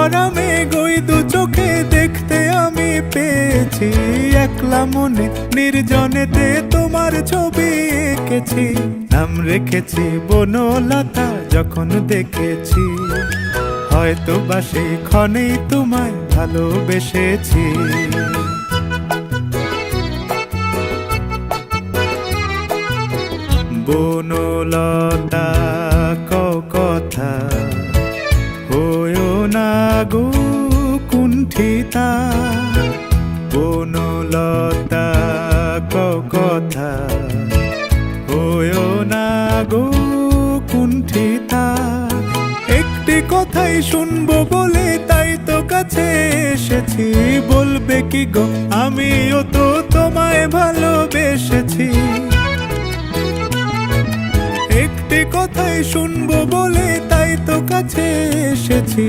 ভরা মেঘ ওই দু চোখে দেখতে আমি পেয়েছি। একলা মনে নির্জনেতে তোমার ছবি এঁকেছি, নাম রেখেছি বনলতা যখন দেখেছি। হয়তো বা সেই ক্ষণেই তোমায় ভালোবেসেছি। বনলতা কথা হয়ো না গো কুণ্ঠিতা, বনলতা কথা হয়ো না গো কুণ্ঠিতা। একটি কথাই শুনবো বলে তাই তো কাছে এসেছি। বলবে কি গো আমিও তো তোমায় ভালোবেসেছি। একটি কথাই শুনবো বলে তাই তো কাছে এসেছি।